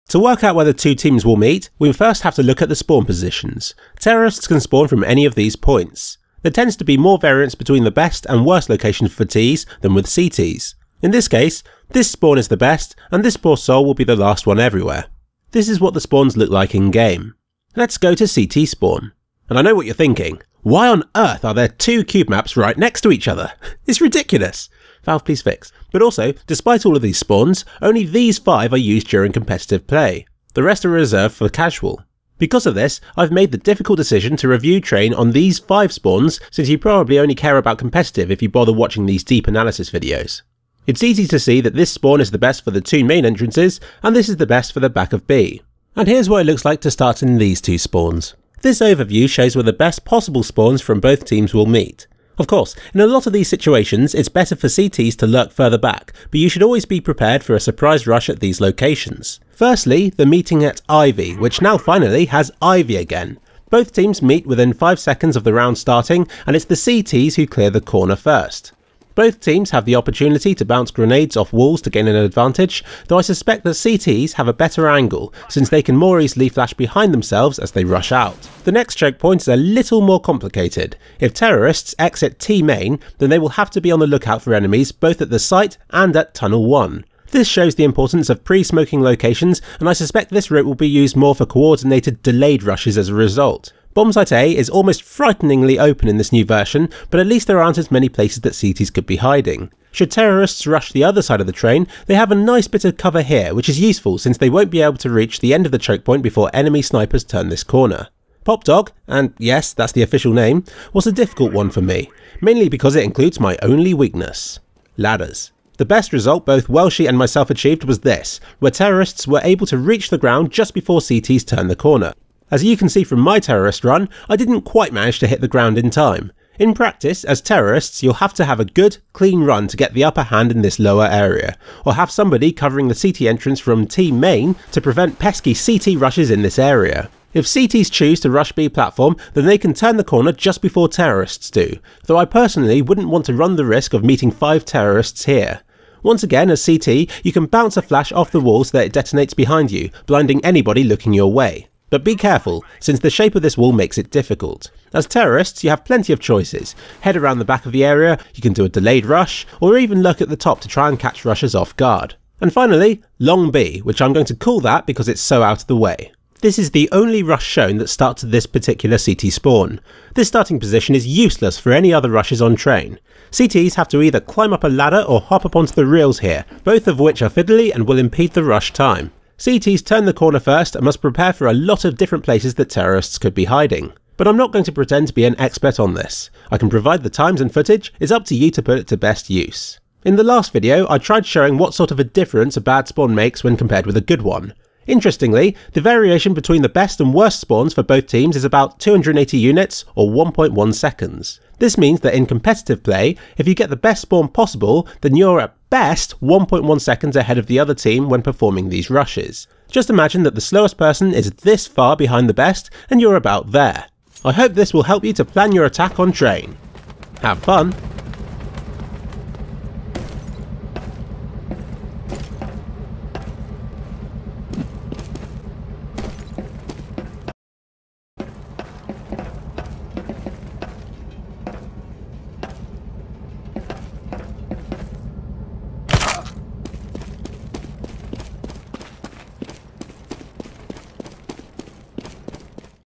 To work out where the two teams will meet, we first have to look at the spawn positions. Terrorists can spawn from any of these points. There tends to be more variance between the best and worst locations for Ts than with CTs. In this case, this spawn is the best, and this poor soul will be the last one everywhere. This is what the spawns look like in game. Let's go to CT spawn. And I know what you're thinking. Why on earth are there two cube maps right next to each other? It's ridiculous. Valve, please fix. But also, despite all of these spawns, only these 5 are used during competitive play. The rest are reserved for casual. Because of this, I've made the difficult decision to review Train on these 5 spawns, since you probably only care about competitive if you bother watching these deep analysis videos. It's easy to see that this spawn is the best for the 2 main entrances, and this is the best for the back of B. And here's what it looks like to start in these 2 spawns. This overview shows where the best possible spawns from both teams will meet. Of course, in a lot of these situations, it's better for CTs to lurk further back, but you should always be prepared for a surprise rush at these locations. Firstly, the meeting at Ivy, which now finally has Ivy again. Both teams meet within 5 seconds of the round starting, and it's the CTs who clear the corner first. Both teams have the opportunity to bounce grenades off walls to gain an advantage, though I suspect that CTs have a better angle, since they can more easily flash behind themselves as they rush out. The next choke point is a little more complicated. If terrorists exit T main, then they will have to be on the lookout for enemies both at the site and at Tunnel 1. This shows the importance of pre-smoking locations, and I suspect this route will be used more for coordinated delayed rushes as a result. Bombsite A is almost frighteningly open in this new version, but at least there aren't as many places that CTs could be hiding. Should terrorists rush the other side of the train, they have a nice bit of cover here, which is useful since they won't be able to reach the end of the choke point before enemy snipers turn this corner. Popdog, and yes, that's the official name, was a difficult one for me, mainly because it includes my only weakness: ladders. The best result both Welshie and myself achieved was this, where terrorists were able to reach the ground just before CTs turned the corner. As you can see from my terrorist run, I didn't quite manage to hit the ground in time. In practice, as terrorists, you'll have to have a good, clean run to get the upper hand in this lower area, or have somebody covering the CT entrance from T main to prevent pesky CT rushes in this area. If CTs choose to rush B platform, then they can turn the corner just before terrorists do, though I personally wouldn't want to run the risk of meeting 5 terrorists here. Once again, as CT, you can bounce a flash off the wall so that it detonates behind you, blinding anybody looking your way. But be careful, since the shape of this wall makes it difficult. As terrorists, you have plenty of choices. Head around the back of the area, you can do a delayed rush, or even lurk at the top to try and catch rushers off guard. And finally, Long B, which I'm going to call that because it's so out of the way. This is the only rush shown that starts at this particular CT spawn. This starting position is useless for any other rushes on Train. CTs have to either climb up a ladder or hop up onto the rails here, both of which are fiddly and will impede the rush time. CTs turn the corner first and must prepare for a lot of different places that terrorists could be hiding. But I'm not going to pretend to be an expert on this. I can provide the times and footage, it's up to you to put it to best use. In the last video, I tried showing what sort of a difference a bad spawn makes when compared with a good one. Interestingly, the variation between the best and worst spawns for both teams is about 280 units or 1.1 seconds. This means that in competitive play, if you get the best spawn possible, then you're at best 1.1 seconds ahead of the other team when performing these rushes. Just imagine that the slowest person is this far behind the best and you're about there. I hope this will help you to plan your attack on Train. Have fun!